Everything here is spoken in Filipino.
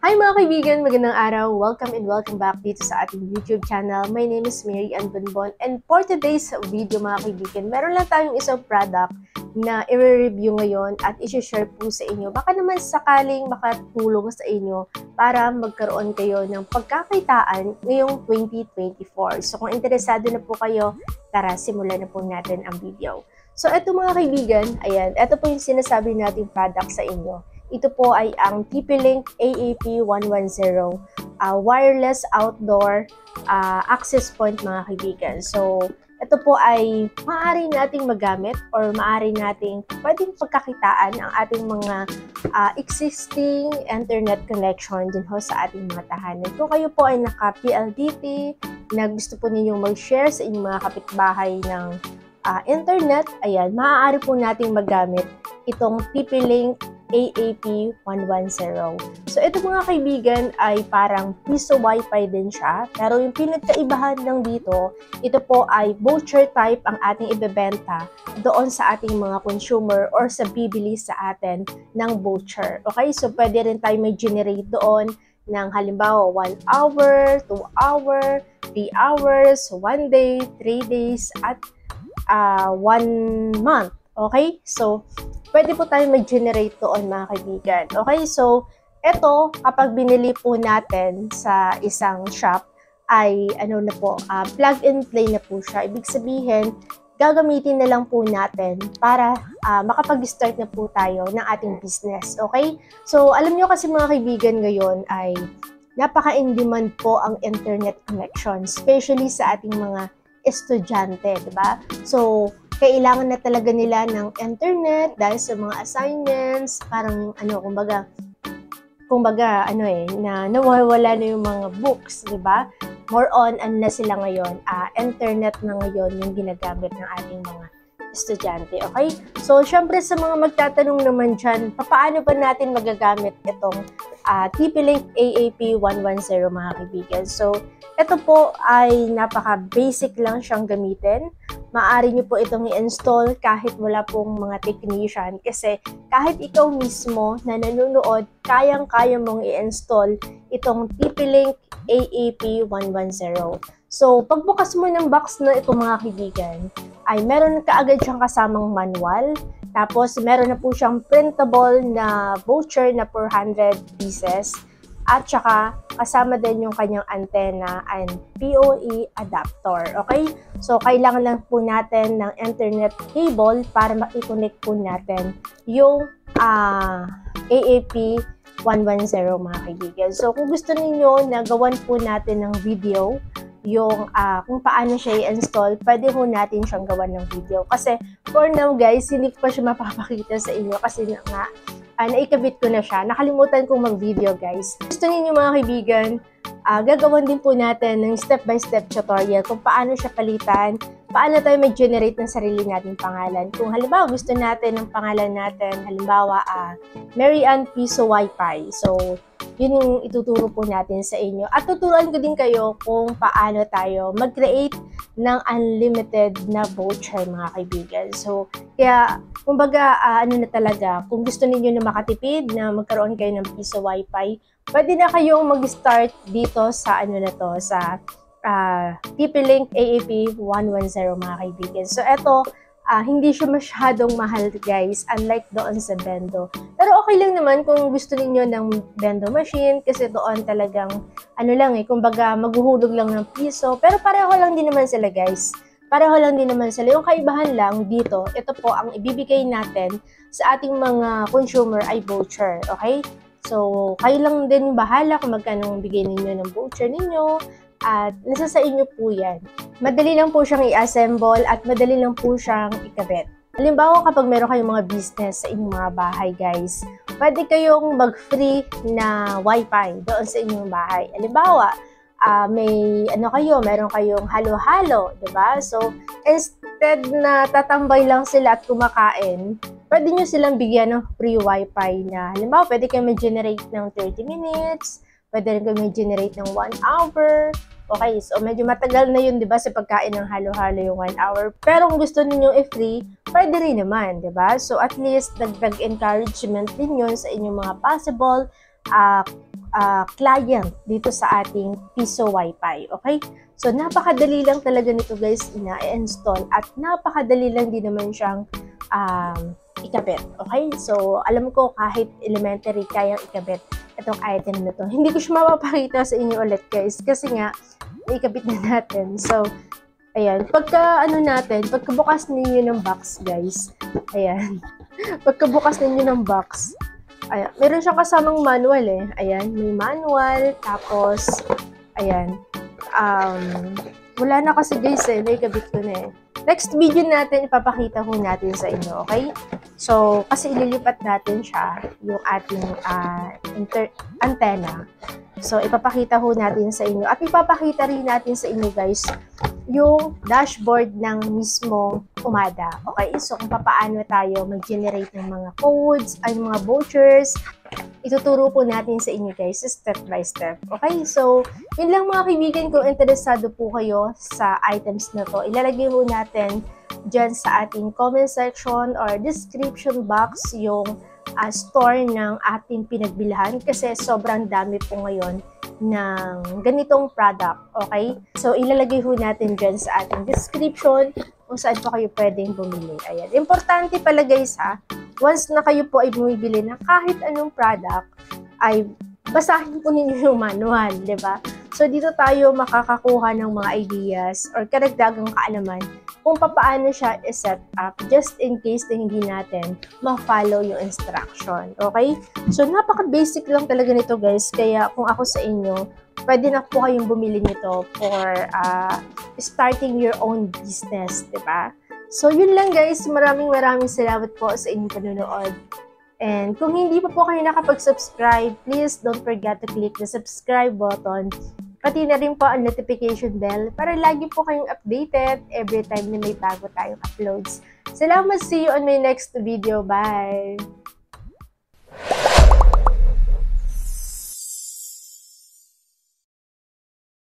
Hi mga kaibigan! Magandang araw! Welcome and welcome back dito sa ating YouTube channel. My name is Mary Ann Bonbon and for today's video mga kaibigan, meron lang tayong isang product na i-review ngayon at i-share po sa inyo. Baka naman sakaling makatulong sa inyo para magkaroon kayo ng pagkakitaan ngayong 2024. So kung interesado na po kayo, tara simulan na po natin ang video. So eto mga kaibigan, ayan, eto po yung sinasabi nating product sa inyo. Ito po ay ang TP-Link AAP110 wireless outdoor access point mga kaibigan. So, ito po ay maaari nating magamit or maaari nating pwedeng pagkakitaan ang ating mga existing internet connection din ho sa ating mga tahanan. Kung kayo po ay naka-PLDT na gusto po ninyong mag-share sa inyong mga kapitbahay ng internet, ayan, maaari po nating magamit itong TP-Link AAP110. So, ito mga kaibigan ay parang piso Wi-Fi din siya. Pero yung pinagkaibahan lang dito, ito po ay voucher type ang ating ibebenta doon sa ating mga consumer or sa bibili sa atin ng voucher. Okay? So, pwede rin tayo may generate doon ng halimbawa 1 hour, 2 hour, 3 hours, 1 day, 3 days, at 1 month. Okay? So, pwede po tayo mag-generate doon mga kaibigan. Okay, so eto kapag binili po natin sa isang shop ay ano na po, plug and play na po siya. Ibig sabihin, gagamitin na lang po natin para makapag-start na po tayo ng ating business. Okay? So alam nyo kasi mga kaibigan ngayon ay napaka-in-demand po ang internet connection, especially sa ating mga estudyante, di ba? So kailangan na talaga nila ng internet dahil sa mga assignments, parang ano, kumbaga ano na nawawala na yung mga books, di ba? More on ano na sila ngayon, internet na ngayon yung ginagamit ng ating mga estudyante, okay? So, syempre sa mga magtatanong naman dyan, paano ba natin magagamit itong TP-Link AAP110 mga kaibigan? So, ito po ay napaka-basic lang siyang gamitin. Maaari nyo po itong i-install kahit wala pong mga technician kasi kahit ikaw mismo na nanonood, kayang-kaya mong i-install itong TP-Link AAP110. So, pagbukas mo ng box na ito mga kaibigan, ay meron kaagad siyang kasamang manual. Tapos, meron na po siyang printable na voucher na 400 pieces. At saka, kasama din yung kanyang antenna and PoE adapter. Okay? So, kailangan lang po natin ng internet cable para ma-connect po natin yung AAP110 mga kaibigan. So, kung gusto niyo na gawan po natin ng video, yung kung paano siya i-install, pwede ho natin siyang gawan ng video. Kasi for now guys, hindi ko pa siya mapapakita sa inyo kasi nga naikabit ko na siya. Nakalimutan kong mag-video guys. Gusto niyo mga kaibigan, gagawan din po natin ng step-by-step tutorial kung paano siya palitan, paano tayo mag-generate ng sarili nating pangalan. Kung halimbawa gusto natin ng pangalan natin, halimbawa Mary Ann Piso Wi-Fi. So, yun yung ituturo po natin sa inyo. At tuturuan ko din kayo kung paano tayo mag-create ng unlimited na voucher mga kaibigan. So, kaya, kumbaga, ano na talaga, kung gusto niyo na makatipid, na magkaroon kayo ng piso Wi-Fi, pwede na kayong mag-start dito sa ano na to, sa TP-Link AAP110 mga kaibigan. So, eto, hindi siya masyadong mahal guys, unlike doon sa Bendo. Pero okay lang naman kung gusto niyo ng Bendo machine kasi doon talagang ano lang kumbaga maghuhulog lang ng piso. Pero pareho lang din naman sila guys. Pareho lang din naman sila. Yung kaibahan lang dito, ito po ang ibibigay natin sa ating mga consumer ay voucher. Okay? So, kayo lang din bahala kung magkano bigay ninyo ng voucher ninyo. At nasa sa inyo po yan. Madali lang po siyang i-assemble at madali lang po siyang ikabit. Halimbawa kapag meron kayong mga business sa inyong mga bahay guys, pwede kayong mag-free na wifi doon sa inyong bahay. Halimbawa, meron kayong halo-halo, diba? So, instead na tatambay lang sila at kumakain, pwede nyo silang bigyan ng free wifi na, halimbawa, pwede kayo mag-generate ng 30 minutes, pwede rin kayo mag-generate ng 1 hour. Okay, so medyo matagal na yun, di ba, sa pagkain ng halo-halo yung 1 hour. Pero kung gusto niyo i-free, pwede rin naman, di ba? So at least, dagdag encouragement din yun sa inyong mga possible client dito sa ating Piso Wi-Fi. Okay? So, napakadali lang talaga nito guys i-install at napakadali lang din naman siyang ikabit. Okay? So, alam ko kahit elementary kayang ikabit itong item na to. Hindi ko siya mapapakita sa inyo ulit guys kasi nga ikabit na natin. So, ayan. Pagkabukas ninyo ng box guys, ayan. Pagkabukas ninyo ng box, ayan, meron siyang kasamang manual eh. Ayan, may manual, tapos, ayan, wala na kasi guys eh, naikabit ko na eh. Next video natin, ipapakita ko natin sa inyo, okay? So, kasi ililipat natin siya, yung ating antenna. So, ipapakita ko natin sa inyo. At ipapakita rin natin sa inyo guys, yung dashboard ng mismong Umada. Okay? So, kung paano tayo mag-generate ng mga codes, ay mga vouchers, ituturo po natin sa inyo guys, step by step. Okay? So, yun lang mga kaibigan, kung interesado po kayo sa items na to, ilalagay po natin dyan sa ating comment section or description box yung store ng ating pinagbilhan kasi sobrang dami po ngayon ng ganitong product, okay? So, ilalagay ho natin dyan sa ating description kung saan po kayo pwedeng bumili. Ayan. Importante pala guys ha, once na kayo po ay bumibili ng kahit anong product, ay basahin po ninyo yung manual, di ba? So, dito tayo makakakuha ng mga ideas or karagdagang kaalaman kung paano siya i-set up just in case na hindi natin ma-follow yung instruction. Okay? So, napaka-basic lang talaga nito guys. Kaya kung ako sa inyo, pwede na po kayong bumili nito for starting your own business. Diba? So, yun lang guys. Maraming salamat po sa inyong panonood. And kung hindi pa po kayo nakapag-subscribe, please don't forget to click the subscribe button. Pati na rin po ang notification bell para lagi po kayong updated every time na may bago tayong uploads. Salamat, see you on my next video. Bye!